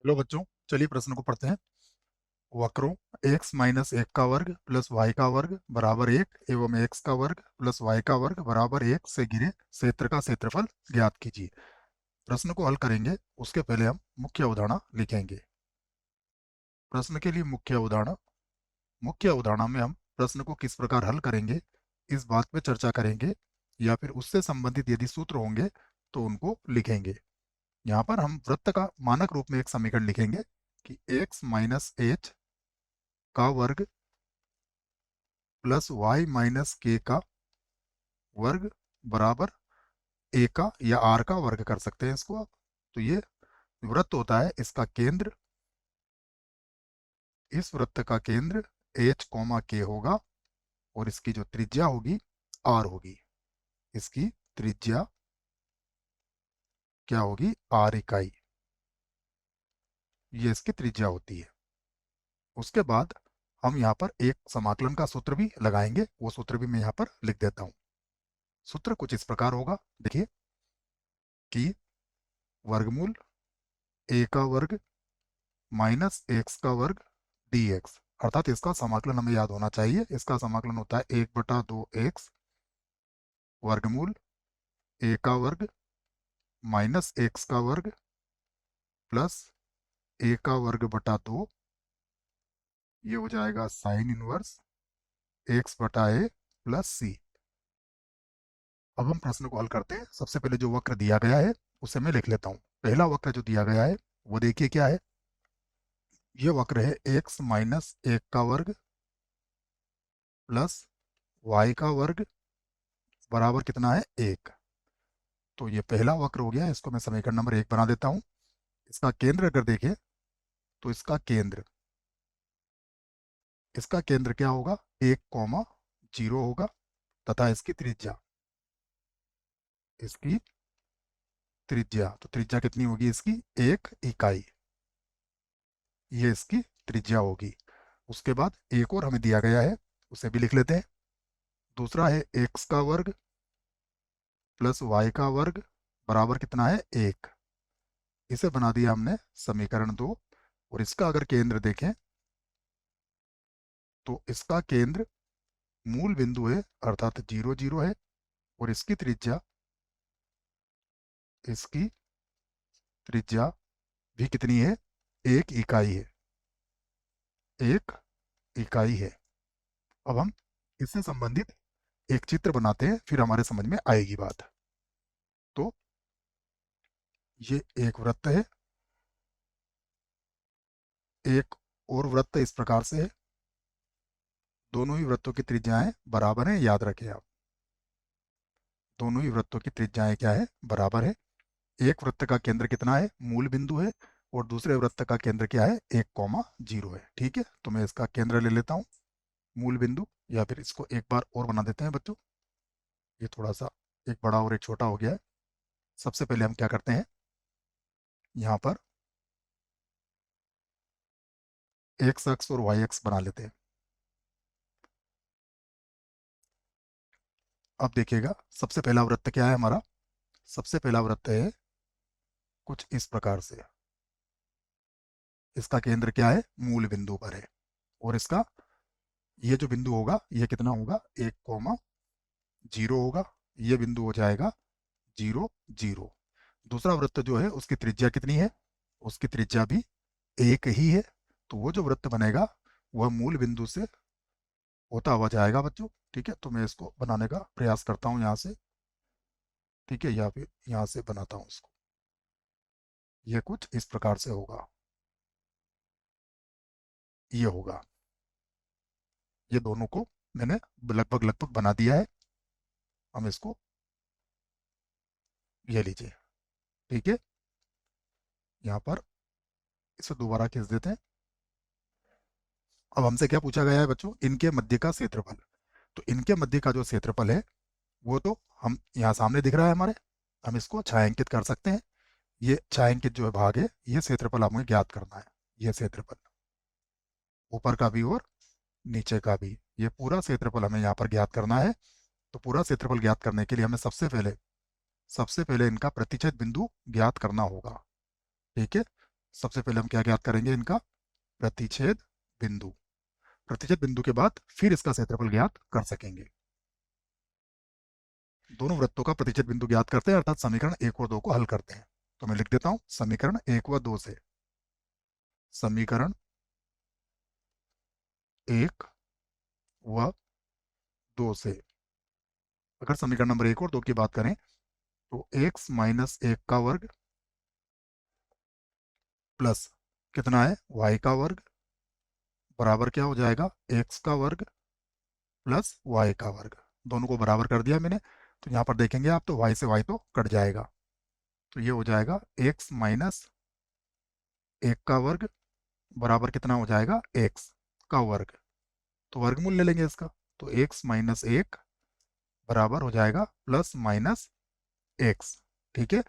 Hello बच्चों, चलिए प्रश्न को पढ़ते हैं। वक्रों x माइनस एक का वर्ग प्लस वाई का वर्ग बराबर एक एवं x का वर्ग प्लस वाई का वर्ग बराबर एक से घिरे क्षेत्र का क्षेत्रफल ज्ञात कीजिए। प्रश्न को हल करेंगे उसके पहले हम मुख्य उदाहरण लिखेंगे। प्रश्न के लिए मुख्य उदाहरण में हम प्रश्न को किस प्रकार हल करेंगे इस बात पे चर्चा करेंगे, या फिर उससे संबंधित यदि सूत्र होंगे तो उनको लिखेंगे। यहाँ पर हम वृत्त का मानक रूप में एक समीकरण लिखेंगे कि x माइनस एच का वर्ग प्लस वाई माइनस के का वर्ग बराबर ए का या आर का वर्ग कर सकते हैं इसको। तो ये वृत्त होता है, इसका केंद्र, इस वृत्त का केंद्र एच कोमा के होगा और इसकी जो त्रिज्या होगी आर होगी। इसकी त्रिज्या क्या होगी? आर इकाई। ये इसकी त्रिज्या होती है। उसके बाद हम यहाँ पर एक समाकलन का सूत्र भी लगाएंगे, वो सूत्र भी मैं यहाँ पर लिख देता हूँ। सूत्र कुछ इस प्रकार होगा, देखिए कि वर्गमूल ए का वर्ग माइनस एक्स का वर्ग डी एक्स, अर्थात इसका समाकलन हमें याद होना चाहिए। इसका समाकलन होता है 1/2x वर्गमूल ए का वर्ग माइनस एक्स का वर्ग प्लस ए का वर्ग बटा 2। ये हो जाएगा साइन इनवर्स x/a प्लस सी। अब हम प्रश्न को हल करते हैं। सबसे पहले जो वक्र दिया गया है उसे मैं लिख लेता हूँ। पहला वक्र जो दिया गया है वो देखिए क्या है। ये वक्र है x माइनस एक का वर्ग प्लस वाई का वर्ग बराबर कितना है? एक। तो ये पहला वक्र हो गया, इसको मैं समीकरण नंबर एक बना देता हूँ। इसका केंद्र अगर देखें तो इसका केंद्र क्या होगा? 1,0 होगा तथा इसकी त्रिज्या तो त्रिज्या कितनी होगी इसकी? 1 इकाई। ये इसकी त्रिज्या होगी। उसके बाद एक और हमें दिया गया है, उसे भी लिख लेते हैं। दूसरा है एक्स का वर्ग प्लस वाई का वर्ग बराबर कितना है? एक। इसे बना दिया हमने समीकरण 2। और इसका अगर केंद्र देखें तो इसका केंद्र मूल बिंदु है, अर्थात 0, 0 है। और इसकी त्रिज्या भी कितनी है? 1 इकाई है। 1 इकाई है। अब हम इससे संबंधित एक चित्र बनाते हैं, फिर हमारे समझ में आएगी बात। तो ये एक वृत्त है, एक और वृत्त इस प्रकार से है। दोनों ही वृत्तों की त्रिज्याएं बराबर हैं, याद रखें आप। दोनों ही वृत्तों की त्रिज्याएं क्या है? बराबर है। एक वृत्त का केंद्र कितना है? मूल बिंदु है। और दूसरे वृत्त का केंद्र क्या है? 1,0 है। ठीक है, तो मैं इसका केंद्र ले लेता हूँ, मूल बिंदु। या फिर इसको एक बार और बना देते हैं बच्चों। ये थोड़ा सा एक बड़ा और एक छोटा हो गया है। सबसे पहले हम क्या करते हैं, यहाँ पर एक्स अक्ष और वाई अक्ष बना लेते हैं। अब देखिएगा, सबसे पहला वृत्त क्या है हमारा? सबसे पहला वृत्त है कुछ इस प्रकार से। इसका केंद्र क्या है? मूल बिंदु पर है। और इसका ये जो बिंदु होगा ये कितना होगा? 1,0 होगा। ये बिंदु हो जाएगा 0, 0। दूसरा वृत्त जो है उसकी त्रिज्या कितनी है? उसकी त्रिज्या भी एक ही है। तो वो जो वृत्त बनेगा वह मूल बिंदु से होता हुआ जाएगा बच्चों। ठीक है, तो मैं इसको बनाने का प्रयास करता हूँ यहाँ से। ठीक है, या फिर यहाँ से बनाता हूँ इसको। ये कुछ इस प्रकार से होगा। ये होगा। ये दोनों को मैंने लगभग लगभग बना दिया है। हम इसको, ये लीजिए। ठीक है, यहाँ पर इसे दोबारा खींच देते हैं। अब हमसे क्या पूछा गया है बच्चों? इनके मध्य का क्षेत्रफल। तो इनके मध्य का जो क्षेत्रफल है वो तो हम यहाँ सामने दिख रहा है हमारे, हम इसको छायांकित कर सकते हैं। ये छायांकित जो है भाग है, ये क्षेत्रफल हमें ज्ञात करना है। ये क्षेत्रफल ऊपर का भी और नीचे का भी, ये पूरा क्षेत्रफल हमें यहाँ पर ज्ञात करना है। तो पूरा क्षेत्रफल ज्ञात करने के लिए हमें सबसे पहले इनका प्रतिच्छेद बिंदु ज्ञात करना होगा। ठीक है, सबसे पहले हम क्या ज्ञात करेंगे, इनका प्रतिच्छेद बिंदु। प्रतिच्छेद बिंदु के बाद फिर इसका क्षेत्रफल ज्ञात कर सकेंगे। दोनों वृत्तों का प्रतिच्छेद बिंदु ज्ञात करते हैं, अर्थात समीकरण 1 और 2 को हल करते हैं। तो मैं लिख देता हूं समीकरण 1 व 2 से। समीकरण 1 व 2 से अगर समीकरण नंबर 1 और 2 की बात करें तो x माइनस 1 का वर्ग प्लस कितना है y का वर्ग बराबर क्या हो जाएगा, x का वर्ग प्लस y का वर्ग। दोनों को बराबर कर दिया मैंने, तो यहाँ पर देखेंगे आप तो y से y तो कट जाएगा, तो ये हो जाएगा x माइनस 1 का वर्ग बराबर कितना हो जाएगा, x का वर्ग। तो वर्गमूल ले लेंगे इसका, तो x माइनस 1 बराबर हो जाएगा प्लस माइनस x। ठीक है,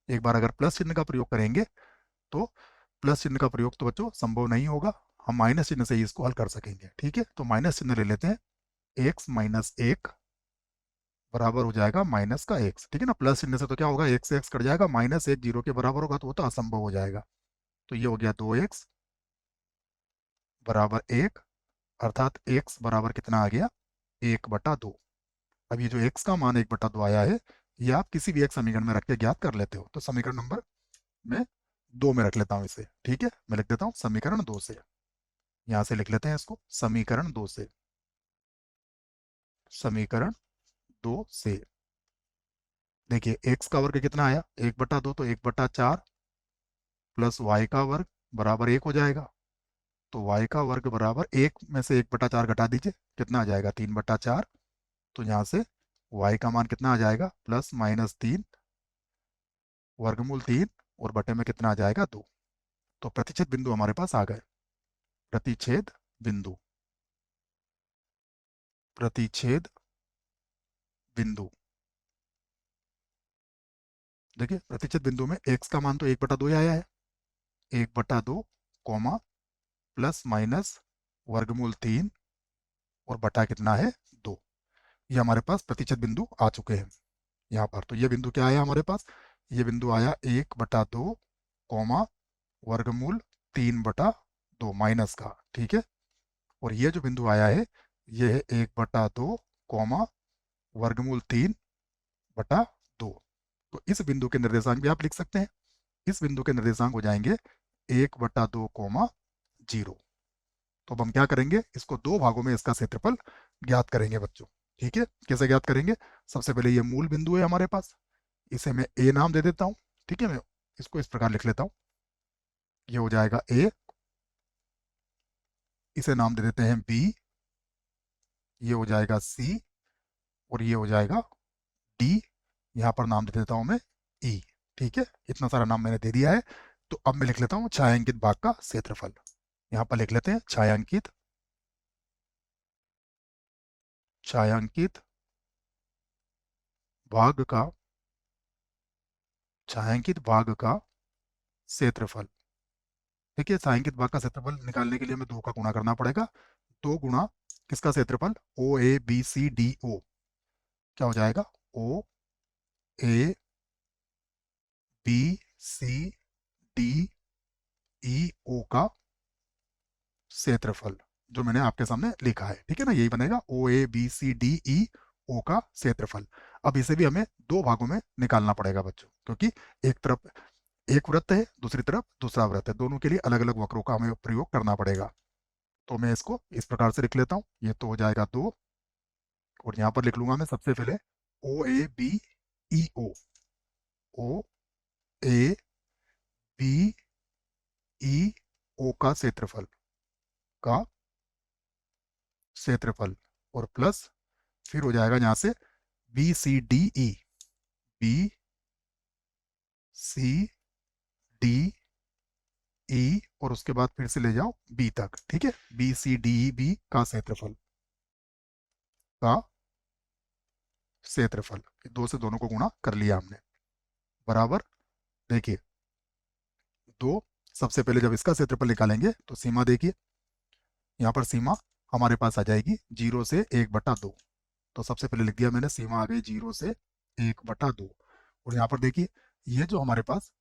एक बार अगर प्लस चिन्ह का प्रयोग करेंगे तो प्लस चिन्ह का प्रयोग तो बच्चों संभव नहीं होगा, हम माइनस चिन्ह से ही इसको हल कर सकेंगे। ठीक है, तो माइनस चिन्ह ले लेते हैं, x माइनस 1 बराबर हो जाएगा माइनस का x। ठीक है ना, प्लस चिन्ह से तो क्या होगा, x से x कट जाएगा, माइनस 1 0 के बराबर होगा तो वो तो असंभव हो जाएगा। तो ये हो गया 2x बराबर 1, अर्थात x बराबर कितना आ गया, 1/2। अब ये जो x का मान 1/2 आया है, ये आप किसी भी एक समीकरण में रख के ज्ञात कर लेते हो। तो समीकरण नंबर मैं 2 में रख लेता हूँ इसे। ठीक है, मैं लिख देता हूँ समीकरण 2 से, यहाँ से लिख लेते हैं इसको समीकरण 2 से। समीकरण 2 से देखिए x का वर्ग कितना आया, 1/2, तो 1/4 प्लस y का वर्ग बराबर 1 हो जाएगा। तो y का वर्ग बराबर 1 में से 1/4 घटा दीजिए, कितना आ जाएगा, 3/4। तो यहाँ से y का मान कितना आ जाएगा, प्लस माइनस 3 वर्गमूल 3 और बटे में कितना आ जाएगा, 2। तो प्रतिच्छेद बिंदु हमारे पास आ गए। प्रतिच्छेद बिंदु, प्रतिच्छेद बिंदु। देखिए प्रतिच्छेद बिंदु में x का मान तो 1/2 ही आया है, 1/2 कॉमा प्लस माइनस वर्गमूल 3 और बटा कितना है, 2। ये हमारे पास प्रतिच्छेद बिंदु आ चुके हैं यहाँ पर। तो ये बिंदु क्या आया हमारे पास, ये बिंदु आया 1/2 कॉमा वर्गमूल 3/2 माइनस का। ठीक है, और ये जो बिंदु आया है ये है 1/2 कॉमा वर्गमूल 3/2। तो इस बिंदु के निर्देशांक भी आप लिख सकते हैं। इस बिंदु के निर्देशांक हो जाएंगे 1/2 कॉमा 0। तो अब हम क्या करेंगे, इसको दो भागों में इसका क्षेत्रफल ज्ञात करेंगे बच्चों। ठीक है, कैसे ज्ञात करेंगे, सबसे पहले ये मूल बिंदु है हमारे पास, इसे मैं ए नाम दे देता हूँ। ठीक है, मैं इसको इस प्रकार लिख लेता हूँ, ये हो जाएगा ए, इसे नाम दे देते हैं बी, ये हो जाएगा सी और ये हो जाएगा डी, यहाँ पर नाम दे देता हूँ मैं ई। ठीक है, इतना सारा नाम मैंने दे दिया है। तो अब मैं लिख लेता हूँ छायांकित भाग का क्षेत्रफल। यहाँ पर लिख लेते हैं छायांकित, छायांकित भाग का, छायांकित भाग का क्षेत्रफल। देखिए छायांकित भाग का क्षेत्रफल निकालने के लिए हमें 2 का गुणा करना पड़ेगा। 2 गुणा किसका क्षेत्रफल, ओ A B C D O, क्या हो जाएगा, ओ ए बी सी डी ई ओ का क्षेत्रफल, जो मैंने आपके सामने लिखा है। ठीक है ना, यही बनेगा ओ ए बी सी डी ई ओ का क्षेत्रफल। अब इसे भी हमें दो भागों में निकालना पड़ेगा बच्चों, क्योंकि एक तरफ एक वृत्त है, दूसरी तरफ दूसरा वृत्त है, दोनों के लिए अलग अलग वक्रों का हमें प्रयोग करना पड़ेगा। तो मैं इसको इस प्रकार से लिख लेता हूँ, ये तो हो जाएगा 2, और यहाँ पर लिख लूंगा मैं सबसे पहले ओ A B E O, O A B E ओ का क्षेत्रफल, का क्षेत्रफल, और प्लस फिर हो जाएगा यहाँ से B C D E, B C D E, और उसके बाद फिर से ले जाओ बी तक। ठीक है, B C D E B का क्षेत्रफल, का क्षेत्रफल, दो से दोनों को गुणा कर लिया हमने, बराबर। देखिए दो, सबसे पहले जब इसका क्षेत्रफल निकालेंगे तो सीमा देखिए, यहाँ पर सीमा हमारे पास आ जाएगी 0 से 1/2। तो सबसे पहले लिख दिया मैंने, सीमा आ गई 0 से 1/2। और यहाँ पर देखिए ये जो हमारे पास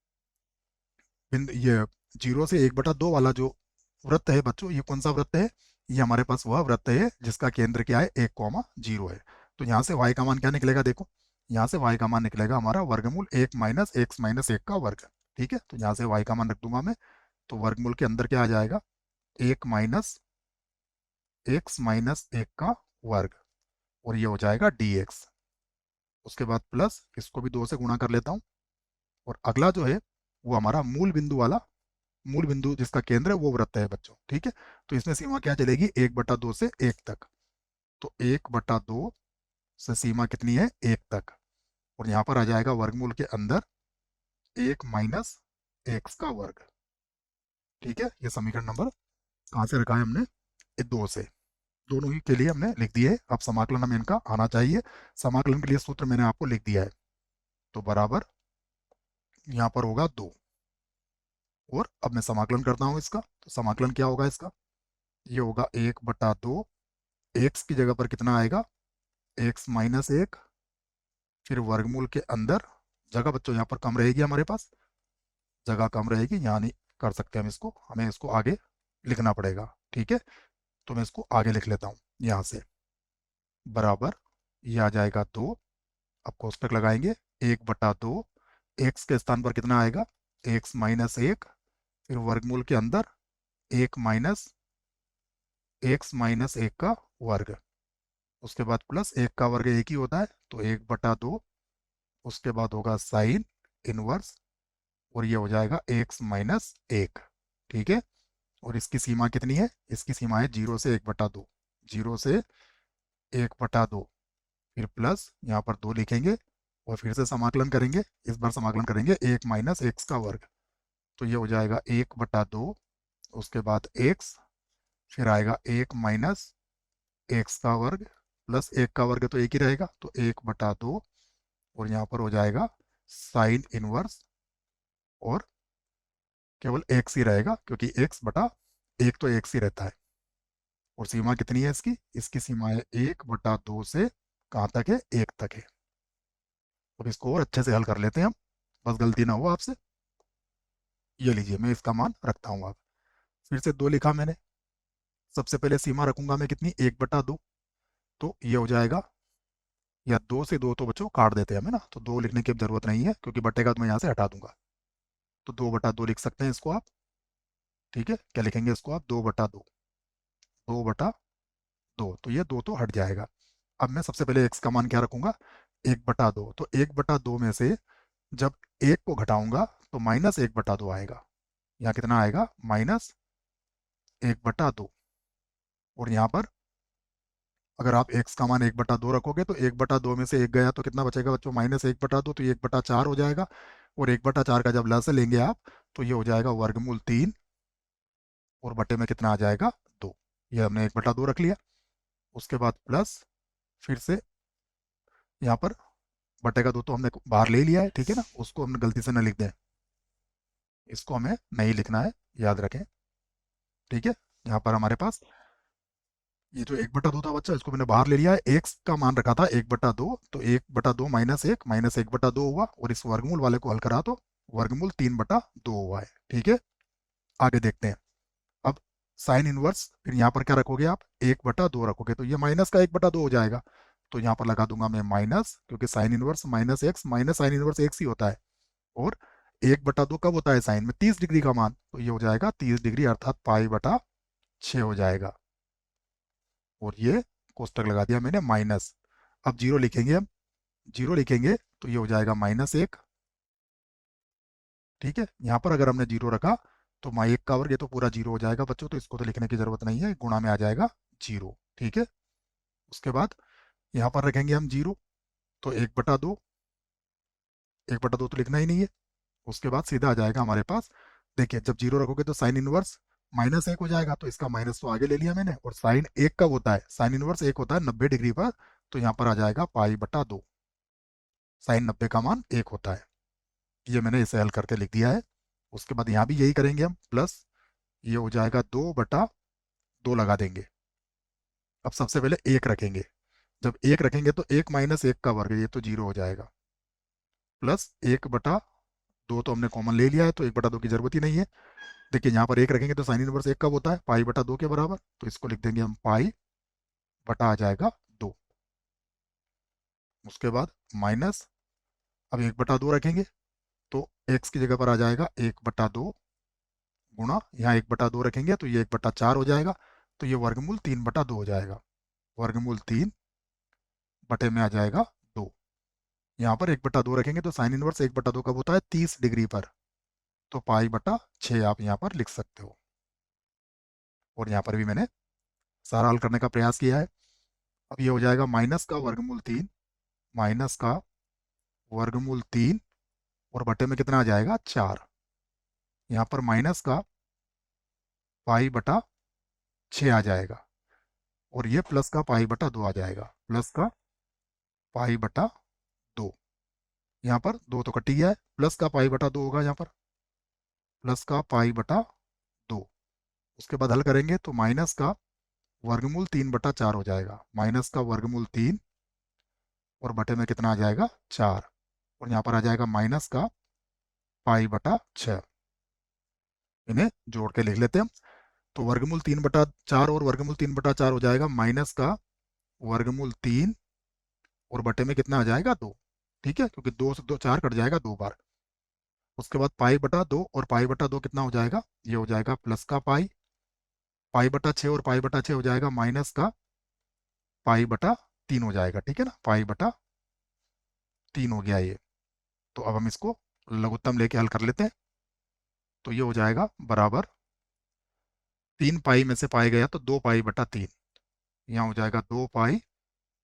बिंदु, ये जीरो से 1/2 वाला जो वृत्त है बच्चों, ये कौन सा वृत्त है? ये हमारे पास वह वृत्त है जिसका केंद्र क्या है, 1,0 है। तो यहाँ से y का मान क्या निकलेगा, देखो यहाँ से y का मान निकलेगा हमारा वर्गमूल 1 माइनस x माइनस 1 का वर्ग। ठीक है, तो यहाँ से y का मान रख दूंगा मैं। तो वर्गमूल के अंदर क्या आ जाएगा, 1 माइनस x माइनस 1 का वर्ग, और ये हो जाएगा dx। उसके बाद प्लस इसको भी 2 से गुणा कर लेता हूँ। और अगला जो है वो हमारा मूल बिंदु वाला, मूल बिंदु जिसका केंद्र है वो वृत्त है बच्चों। ठीक है, तो इसमें सीमा क्या चलेगी, 1/2 से 1 तक। तो 1/2 से सीमा कितनी है, 1 तक। और यहाँ पर आ जाएगा वर्गमूल के अंदर 1 माइनस एक्स का वर्ग। ठीक है, ये समीकरण नंबर कहाँ से रखा है हमने, 2 से। दोनों ही के लिए हमने लिख दिए है। अब समाकलन हमें इनका आना चाहिए। समाकलन के लिए सूत्र मैंने आपको लिख दिया है। तो बराबर यहाँ पर होगा 2। और अब मैं समाकलन करता हूँ इसका। तो समाकलन क्या होगा इसका, ये होगा 1/2। एक्स की जगह पर कितना आएगा, एक्स माइनस 1, फिर वर्गमूल के अंदर, जगह बच्चों यहाँ पर कम रहेगी, हमारे पास जगह कम रहेगी, यहाँ नहीं कर सकते हम इसको, हमें इसको आगे लिखना पड़ेगा। ठीक है, तो मैं इसको आगे लिख लेता हूँ यहाँ से। बराबर ये आ जाएगा 2। अब कोष्टक लगाएंगे, 1/2, एक्स के स्थान पर कितना आएगा, एक्स माइनस 1, फिर वर्गमूल के अंदर 1 माइनस एक्स माइनस 1 का वर्ग। उसके बाद प्लस 1 का वर्ग 1 ही होता है, तो 1/2। उसके बाद होगा साइन इनवर्स, और ये हो जाएगा एक्स माइनस 1। ठीक है, और इसकी सीमा कितनी है, इसकी सीमा है 0 से 1/2। 0 से 1/2, फिर प्लस यहाँ पर 2 लिखेंगे, और फिर से समाकलन करेंगे। इस बार समाकलन करेंगे 1 माइनस एक्स का वर्ग। तो ये हो जाएगा 1/2, उसके बाद एक्स, फिर आएगा 1 माइनस एक्स का वर्ग, प्लस 1 का वर्ग तो 1 ही रहेगा, तो 1/2, और यहाँ पर हो जाएगा साइन इनवर्स, और केवल एक्स ही रहेगा क्योंकि x/1 तो एक्स ही रहता है। और सीमा कितनी है इसकी, इसकी सीमा है 1/2 से कहाँ तक है, 1 तक है। अब इसको और अच्छे से हल कर लेते हैं हम, बस गलती ना हो आपसे। ये लीजिए, मैं इसका मान रखता हूँ। अब फिर से 2 लिखा मैंने। सबसे पहले सीमा रखूंगा मैं कितनी, 1/2। तो ये हो जाएगा, या 2 से 2 तो बच्चों काट देते हैं हमें ना, तो 2 लिखने की अब जरूरत नहीं है क्योंकि बटेगा तो मैं यहाँ से हटा दूंगा। तो 2/2 लिख सकते हैं इसको आप। ठीक है, क्या लिखेंगे इसको आप, 2/2। 2/2, तो ये 2 तो हट जाएगा। अब मैं सबसे पहले एक्स का मान क्या रखूंगा, 1/2। तो 1/2 में से जब 1 को घटाऊंगा तो माइनस 1/2 आएगा। यहाँ कितना आएगा, माइनस 1/2। और यहाँ पर अगर आप x का मान 1/2 रखोगे तो 1/2 में से 1 गया तो कितना बचेगा बच्चों, माइनस 1/2, तो ये 1/4 हो जाएगा। और 1/4 का जब लस लेंगे आप, तो ये हो जाएगा वर्गमूल 3, और बटे में कितना आ जाएगा, 2। ये हमने 1/2 रख लिया। उसके बाद प्लस, फिर से यहाँ पर बटे का 2 तो हमने बाहर ले लिया है, ठीक है ना, उसको हमने गलती से न लिख दें, इसको हमें नहीं लिखना है, याद रखें। ठीक है, यहाँ पर हमारे पास ये जो 1/2 था बच्चा, इसको मैंने बाहर ले लिया है। एक्स का मान रखा था 1/2, तो 1/2 माइनस 1/2 हुआ, और इस वर्गमूल वाले को हल करा तो वर्गमूल 3/2 हुआ है। ठीक है, आगे देखते हैं। अब साइन इनवर्स, फिर यहाँ पर क्या रखोगे आप, 1/2 रखोगे, तो ये माइनस का 1/2 हो जाएगा। तो यहाँ पर लगा दूंगा मैं माइनस, क्योंकि sine inverse minus x minus sine inverse x ही होता है। और 1/2 कब होता है साइन में, 30 डिग्री का मान, तो ये हो जाएगा 30 डिग्री, अर्थात π/6 हो जाएगा। और ये कोष्टक लगा दिया मैंने माइनस। अब जीरो लिखेंगे हम, जीरो लिखेंगे तो ये हो जाएगा -1। ठीक है, यहाँ पर अगर हमने जीरो रखा तो -1 का वर्ग, ये तो पूरा जीरो हो जाएगा बच्चों, तो इसको तो लिखने की जरूरत नहीं है, गुणा में आ जाएगा जीरो। ठीक है, उसके बाद यहाँ पर रखेंगे हम जीरो, तो 1/2, 1/2 तो लिखना ही नहीं है। उसके बाद सीधा आ जाएगा हमारे पास, देखिए जब जीरो रखोगे तो साइन इनवर्स -1 हो जाएगा, तो इसका माइनस तो आगे ले लिया मैंने। और साइन 1 कब होता है, साइन इनवर्स 1 होता है 90 डिग्री पर, तो यहाँ पर आ जाएगा π/2। साइन 90 का मान 1 होता है। ये मैंने इसे हल करके लिख दिया है। उसके बाद यहाँ भी यही करेंगे हम, प्लस ये हो जाएगा 2/2 लगा देंगे। अब सबसे पहले 1 रखेंगे, जब 1 रखेंगे तो 1 माइनस 1 का वर्ग, ये तो जीरो हो जाएगा, प्लस 1/2 तो हमने कॉमन ले लिया है, तो 1/2 की जरूरत ही नहीं है। देखिए यहाँ पर एक रखेंगे तो साइन इनवर्स एक कब होता है, पाई बटा 2 के बराबर, तो इसको लिख देंगे हम पाई बटा आ जाएगा 2। उसके बाद माइनस, अब 1/2 रखेंगे तो एक्स की जगह पर आ जाएगा 1/2 गुणा, यहाँ 1/2 रखेंगे तो ये 1/4 हो जाएगा, तो ये वर्गमूल 3/2 हो जाएगा। वर्गमूल 3 बटे में आ जाएगा 2। यहाँ पर 1/2 रखेंगे तो साइन इनवर्स 1/2 कब होता है, 30 डिग्री पर, तो पाई बटा 6 आप यहाँ पर लिख सकते हो। और यहाँ पर भी मैंने सारा हल करने का प्रयास किया है। अब ये हो जाएगा माइनस का वर्गमूल 3, माइनस का वर्गमूल 3 और बटे में कितना आ जाएगा 4। यहाँ पर माइनस का पाई बटा 6 आ जाएगा, और ये प्लस का पाई बटा 2 आ जाएगा, प्लस का पाई बटा 2। यहाँ पर 2 तो कट ही गया है, प्लस का पाई बटा 2 होगा यहाँ पर, प्लस का पाई बटा 2। उसके बाद हल करेंगे तो माइनस का वर्गमूल 3/4 हो जाएगा, माइनस का वर्गमूल 3 और बटे में कितना आ जाएगा 4, और यहाँ पर आ जाएगा माइनस का पाई बटा 6। इन्हें जोड़ के लिख लेते हैं हम। तो वर्गमूल 3/4 और वर्गमूल 3/4 हो जाएगा माइनस का वर्गमूल 3 और बटे में कितना आ जाएगा 2। ठीक है, क्योंकि 2 से 2 4 कट जाएगा 2 बार। उसके बाद पाई बटा 2 और पाई बटा 2 कितना हो जाएगा, ये हो जाएगा प्लस का पाई, पाई बटा 6 और पाई बटा 6 हो जाएगा माइनस का पाई बटा 3 हो जाएगा। ठीक है ना, पाई बटा 3 हो गया ये। तो अब हम इसको लघुत्तम लेके हल कर लेते हैं। तो ये हो जाएगा बराबर 3 पाई में से पाई गया तो 2 पाई बटा 3, यहाँ हो जाएगा 2 पाई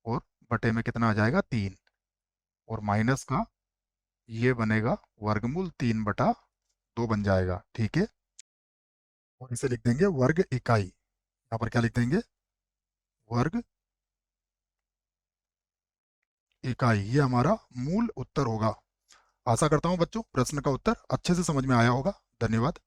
और बटे में कितना आ जाएगा 3, और माइनस का ये बनेगा वर्गमूल 3/2 बन जाएगा। ठीक है, और इसे लिख देंगे वर्ग इकाई। यहाँ पर क्या लिख देंगे, वर्ग इकाई। ये हमारा मूल उत्तर होगा। आशा करता हूँ बच्चों प्रश्न का उत्तर अच्छे से समझ में आया होगा। धन्यवाद।